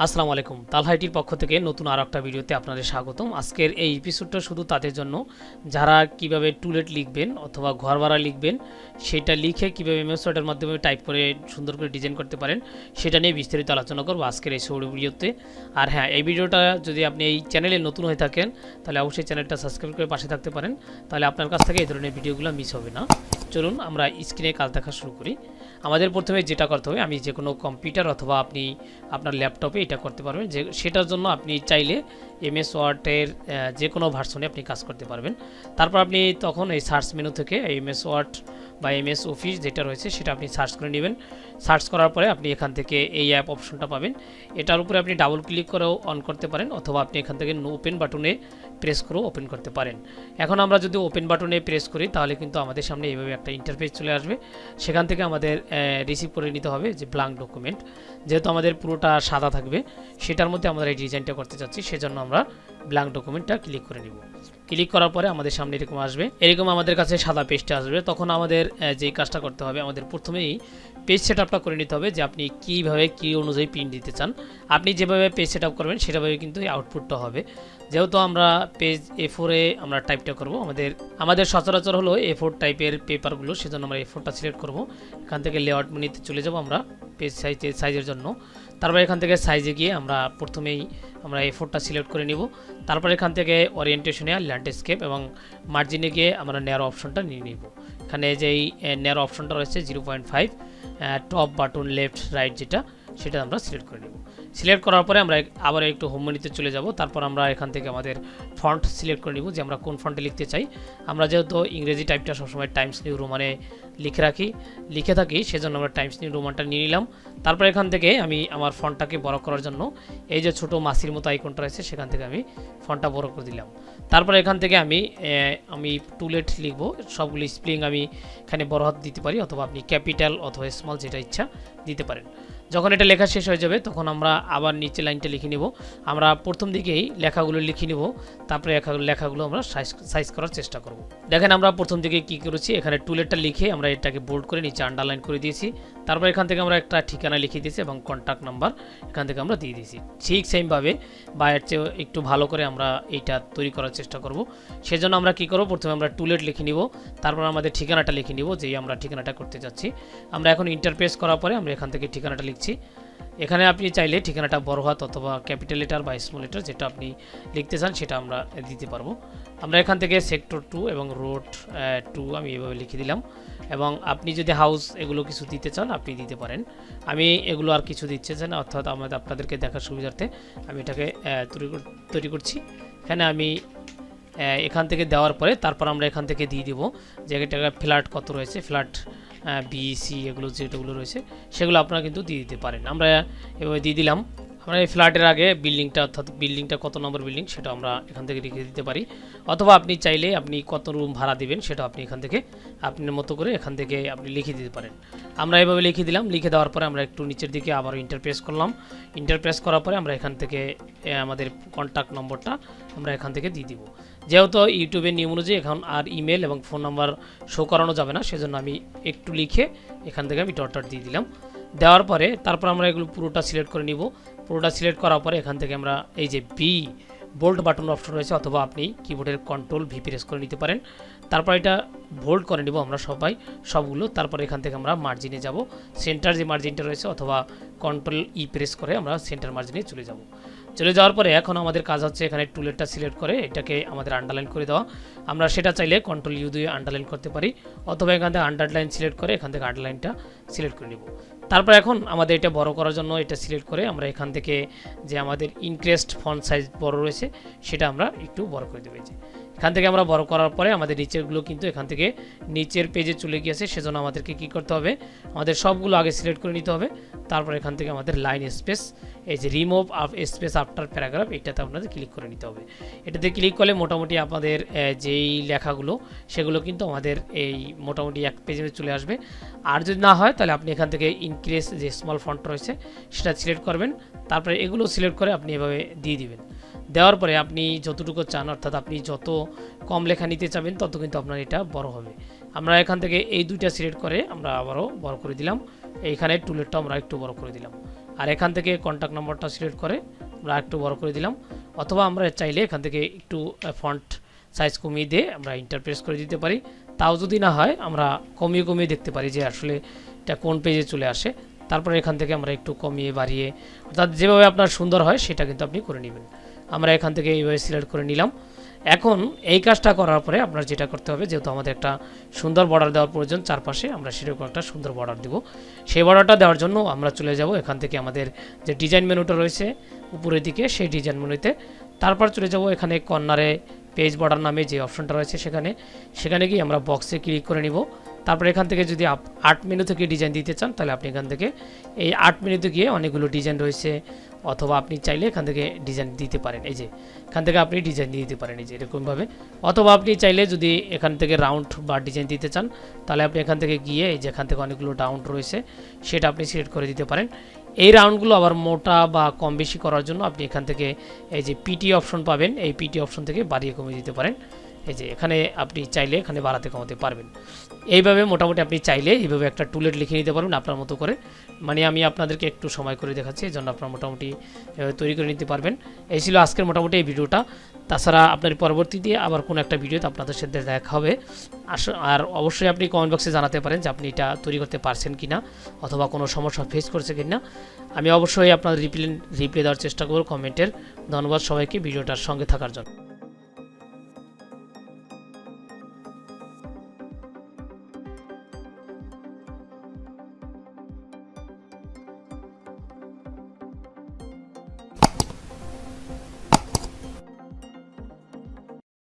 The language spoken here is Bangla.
আসসালামু আলাইকুম। তালহা আইটির পক্ষ থেকে নতুন আর একটা ভিডিওতে আপনাদের স্বাগতম। আজকের এই এপিসোডটা শুধু তাদের জন্য যারা কিভাবে টুলেট লিখবেন অথবা ঘর ভাড়া লিখবেন, সেটা লিখে কিভাবে এমএস ওয়ার্ডের মাধ্যমে টাইপ করে সুন্দর করে ডিজাইন করতে পারেন, সেটা নিয়ে বিস্তারিত আলোচনা করব আজকের এই শর্ট ভিডিওতে। আর হ্যাঁ, এই ভিডিওটা যদি আপনি এই চ্যানেলে নতুন হয়ে থাকেন তাহলে অবশ্যই চ্যানেলটা সাবস্ক্রাইব করে পাশে থাকতে পারেন, তাহলে আপনার কাছ থেকে এই ধরনের ভিডিওগুলো মিস হবে না। চলুন আমরা স্ক্রিনে কাজ দেখা শুরু করি। আমাদের প্রথমে যেটা করতে হবে, আমি যে কোনো কম্পিউটার অথবা আপনি আপনার ল্যাপটপে এটা করতে পারবেন, যে সেটার জন্য আপনি চাইলে এমএস ওয়ার্ডের যে কোনো ভার্সনে আপনি কাজ করতে পারবেন। তারপর আপনি তখন এই সার্চ মেনু থেকে এমএস ওয়ার্ড বা এমএস অফিস যেটা রয়েছে সেটা আপনি সার্চ করে নেবেন। সার্চ করার পরে আপনি এখান থেকে এই অ্যাপ অপশনটা পাবেন, এটার উপরে আপনি ডাবল ক্লিক করেও অন করতে পারেন, অথবা আপনি এখান থেকে ওপেন বাটনে প্রেস করেও ওপেন করতে পারেন। এখন আমরা যদি ওপেন বাটনে প্রেস করি তাহলে কিন্তু আমাদের সামনে এইভাবে একটা ইন্টারফেস চলে আসবে। সেখান থেকে আমাদের রিসিভ করে নিতে হবে যে ব্ল্যাঙ্ক ডকুমেন্ট, যেহেতু আমাদের পুরোটা সাদা থাকবে সেটার মধ্যে আমরা এই ডিজাইনটা করতে চাচ্ছি, সেজন্য আমরা ব্ল্যাঙ্ক ডকুমেন্টটা ক্লিক করে নিব। ক্লিক করার পরে আমাদের সামনে এরকম আসবে, এরকম আমাদের কাছে সাদা পেজটা আসবে। তখন আমাদের যেই কাজটা করতে হবে, আমাদের প্রথমেই পেজ সেটআপটা করে নিতে হবে যে আপনি কীভাবে কী অনুযায়ী প্রিন্ট দিতে চান। আপনি যেভাবে পেজ সেটআপ করবেন সেটাভাবে কিন্তু এই আউটপুটটা হবে। যেহেতু আমরা পেজ A4-এ আমরা টাইপটা করব, আমাদের সচরাচর হলো A4 টাইপের পেপারগুলো, সেজন্য আমরা A4টা সিলেক্ট করব। এখান থেকে লেআউট মেনুতে চলে যাব আমরা পেজ সাইজের জন্য। তারপর এখান থেকে সাইজে গিয়ে আমরা প্রথমেই আমরা A4টা সিলেক্ট করে নিব। তারপর এখান থেকে ওরিয়েন্টেশনে ল্যান্ডস্কেপ এবং মার্জিনে গিয়ে আমরা ন্যারো অপশনটা নিয়ে নিব। এখানে যেই ন্যারো অপশনটা রয়েছে 0.5 টপ বাটন লেফট রাইট যেটা, সেটা আমরা সিলেক্ট করে নেব। সিলেক্ট করার পরে আমরা আবার একটু হোম মেনুতে চলে যাব। তারপর আমরা এখান থেকে আমাদের ফন্ট সিলেক্ট করে নিব যে আমরা কোন ফন্টে লিখতে চাই। আমরা যেহেতু ইংরেজি টাইপটা সবসময় টাইমস নিউ রোমানে লিখে থাকি, সেজন্য আমরা টাইমস নিউ রোমানটা নিয়ে নিলাম। তারপর এখান থেকে আমি আমার ফন্টটাকে বড় করার জন্য এই যে ছোটো মাসির মতো আইকনটা রয়েছে সেখান থেকে আমি ফন্টটা বড় করে দিলাম। তারপর এখান থেকে আমি টুলেট লিখব, সবগুলো স্পেলিং আমি এখানে বড় হাত দিতে পারি, অথবা আপনি ক্যাপিটাল অথবা স্মল যেটা ইচ্ছা দিতে পারেন। যখন এটা লেখা শেষ হয়ে যাবে তখন আমরা আবার নিচে লাইনটা লিখে নেব। আমরা প্রথম দিকেই লেখাগুলো লিখে নেব, তারপরে লেখাগুলো আমরা সাইজ করার চেষ্টা করব। দেখেন আমরা প্রথম দিকে কি করেছি, এখানে টুলেটটা লিখে আমরা এটাকে বোল্ড করে নিচে আন্ডারলাইন করে দিয়েছি। তারপর এখান থেকে আমরা একটা ঠিকানা লিখে দিয়েছি এবং কন্ট্যাক্ট নাম্বার এখান থেকে আমরা দিয়ে দিয়েছি। ঠিক সেমভাবে বা এর চেয়ে একটু ভালো করে আমরা এইটা তৈরি করার চেষ্টা করব। সেজন্য আমরা কি করব, প্রথমে আমরা টুলেট লিখে নিব, তারপর আমাদের ঠিকানাটা লিখে নিব, যেই আমরা ঠিকানাটা করতে যাচ্ছি। আমরা এখন ইন্টারপ্রেস করার পরে আমরা এখান থেকে ঠিকানাটা লিখছি। এখানে আপনি চাইলে ঠিকানাটা বড় হাত অথবা ক্যাপিটাল লেটার বা স্মল লেটার যেটা আপনি লিখতে চান সেটা আমরা দিতে পারবো। আমরা এখান থেকে সেক্টর 2 এবং রোড 2 আমি এভাবে লিখে দিলাম। এবং আপনি যদি হাউস এগুলো কিছু দিতে চান আপনি দিতে পারেন। আমি এগুলো আর কিছু দিচ্ছে চাই না, অর্থাৎ আপনাদেরকে দেখার সুবিধার্থে আমি এটাকে তৈরি করছি। এখানে আমি এখান থেকে দেওয়ার পরে তারপর আমরা এখান থেকে দিয়ে দিব যে এটাকে ফ্ল্যাট কত রয়েছে, ফ্ল্যাট BC এগুলো যেগুলো রয়েছে সেগুলো আপনারা কিন্তু দিয়ে দিতে পারেন। আমরা এভাবে দিয়ে দিলাম। আমরা এই ফ্ল্যাটের আগে বিল্ডিংটা, অর্থাৎ বিল্ডিংটা কত নম্বর বিল্ডিং সেটা আমরা এখান থেকে লিখে দিতে পারি, অথবা আপনি চাইলে আপনি কত রুম ভাড়া দিবেন সেটা আপনি এখান থেকে আপনার মতো করে এখান থেকে আপনি লিখে দিতে পারেন। আমরা এভাবে লিখে দিলাম। লিখে দেওয়ার পরে আমরা একটু নিচের দিকে আবার ইন্টারপ্রেস করলাম। ইন্টারপ্রেস করার পরে আমরা এখান থেকে আমাদের কন্ট্যাক্ট নম্বরটা আমরা এখান থেকে দিয়ে দিব। যেহেতু ইউটিউবের নিয়ম অনুযায়ী এখন আর ইমেল এবং ফোন নাম্বার শো করানো যাবে না, সেজন্য আমি একটু লিখে এখান থেকে আমি ডট দিয়ে দিলাম। দেওয়ার পরে তারপর আমরা এগুলো পুরোটা সিলেক্ট করে নিব। পুরোটা সিলেক্ট করার পরে এখান থেকে আমরা এই যে বোল্ড বাটন অপশন রয়েছে, অথবা আপনি কিবোর্ডের কন্ট্রোল V প্রেস করে নিতে পারেন। তারপর এটা বোল্ড করে নিব আমরা সবগুলো। তারপর এখান থেকে আমরা মার্জিনে যাব, সেন্টার যে মার্জিনটা রয়েছে, অথবা কন্ট্রোল E প্রেস করে আমরা সেন্টার মার্জিনে চলে যাওয়ার পরে এখন আমাদের কাজ হচ্ছে এখানে টুলেটটা সিলেক্ট করে এটাকে আমাদের আন্ডারলাইন করে দেওয়া। আমরা সেটা চাইলে কন্ট্রোল U দিয়ে আন্ডারলাইন করতে পারি, অথবা এখান থেকে আন্ডারলাইন সিলেক্ট করে এখান থেকে আন্ডারলাইনটা সিলেক্ট করে নেব। তারপর এখন আমাদের এটা বড় করার জন্য এটা সিলেক্ট করে আমরা এখান থেকে যে আমাদের ইনক্রেস্ট ফন্ট সাইজ বড় রয়েছে সেটা আমরা একটু বড় করে দেবো। এখান থেকে আমরা বড় করার পরে আমাদের নিচেরগুলো কিন্তু এখান থেকে নিচের পেজে চলে গিয়েছে, সেজন্য আমাদেরকে কি করতে হবে, আমাদের সবগুলো আগে সিলেক্ট করে নিতে হবে। তারপর এখান থেকে আমাদের লাইন স্পেস, এই যে রিমুভ স্পেস আফটার প্যারাগ্রাফ, এটাতে আপনাদের ক্লিক করে নিতে হবে। এটাতে ক্লিক করলে মোটামুটি আপনাদের যেই লেখাগুলো সেগুলো কিন্তু আমাদের এই মোটামুটি এক পেজে চলে আসবে। আর যদি না হয় তাহলে আপনি এখান থেকে ইনক্রিজ যে স্মল ফন্ট রয়েছে সেটা সিলেক্ট করবেন। তারপরে এগুলো সিলেক্ট করে আপনি এভাবে দিয়ে দিবেন। দেওয়ার পরে আপনি যতটুকু চান, অর্থাৎ আপনি যত কম লেখা নিতে চাবেন তত কিন্তু আপনার এটা বড় হবে। আমরা এখান থেকে এই দুইটা সিলেক্ট করে আমরা আবারও বড় করে দিলাম। এইখানে টুলেটটা আমরা একটু বড় করে দিলাম। আর এখান থেকে কন্ট্যাক্ট নাম্বারটা সিলেক্ট করে আমরা একটু বড় করে দিলাম, অথবা আমরা চাইলে এখান থেকে একটু ফন্ট সাইজ কমিয়ে দিয়ে আমরা ইন্টার প্রেস করে দিতে পারি। তাও যদি না হয় আমরা কমিয়ে দেখতে পারি যে আসলে এটা কোন পেজে চলে আসে। তারপরে এখান থেকে আমরা একটু কমিয়ে বাড়িয়ে, অর্থাৎ যেভাবে আপনার সুন্দর হয় সেটা কিন্তু আপনি করে নেবেন। আমরা এখান থেকে এইভাবে সিলেক্ট করে নিলাম। এখন এই কাজটা করার পরে আপনার যেটা করতে হবে, যেহেতু আমাদের একটা সুন্দর বর্ডার দেওয়ার প্রয়োজন চারপাশে, আমরা সেরকম একটা সুন্দর বর্ডার দেব। সেই বর্ডারটা দেওয়ার জন্য আমরা চলে যাব এখান থেকে আমাদের যে ডিজাইন মেনুটা রয়েছে উপরের দিকে, সেই ডিজাইন মেনুতে। তারপর চলে যাব এখানে কর্নারে পেজ বর্ডার নামে যে অপশনটা রয়েছে সেখানে গিয়ে আমরা বক্সে ক্লিক করে নিব। তারপর এখান থেকে যদি আর্ট মেনু থেকে ডিজাইন দিতে চান তাহলে আপনি এখান থেকে এই আর্ট মেনুতে গিয়ে অনেকগুলো ডিজাইন রয়েছে, অথবা আপনি চাইলে এখান থেকে ডিজাইন দিতে পারেন। এই যে এখান থেকে আপনি ডিজাইন দিয়ে দিতে পারেন এই যে এরকমভাবে, অথবা আপনি চাইলে যদি এখান থেকে রাউন্ড বা ডিজাইন দিতে চান তাহলে আপনি এখান থেকে গিয়ে এই যে এখান থেকে অনেকগুলো রাউন্ড রয়েছে সেটা আপনি সিলেক্ট করে দিতে পারেন। এই রাউন্ডগুলো আবার মোটা বা কম বেশি করার জন্য আপনি এখান থেকে এই যে পিটি অপশন পাবেন, এই পিটি অপশন থেকে বাড়িয়ে কমিয়ে দিতে পারেন। এই যে এখানে আপনি চাইলে এখানে বাড়াতে কমাতে পারবেন। এইভাবে মোটামুটি আপনি চাইলে এইভাবে একটা টুলেট লিখে নিতে পারবেন আপনার মতো করে। মানে আমি আপনাদেরকে একটু সময় করে দেখাচ্ছি, এই জন্য আপনারা মোটামুটি তৈরি করে নিতে পারবেন। এই ছিল আজকের মোটামুটি এই ভিডিওটা। তাছাড়া আপনার পরবর্তীতে আবার কোনো একটা ভিডিওতে আপনাদের সাথে দেখা হবে। আর অবশ্যই আপনি কমেন্ট বক্সে জানাতে পারেন যে আপনি এটা তৈরি করতে পারছেন কিনা, অথবা কোনো সমস্যা ফেস করছে কিনা। আমি অবশ্যই আপনাদের রিপ্লাই দেওয়ার চেষ্টা করব কমেন্টের। ধন্যবাদ সবাইকে ভিডিওটার সঙ্গে থাকার জন্য।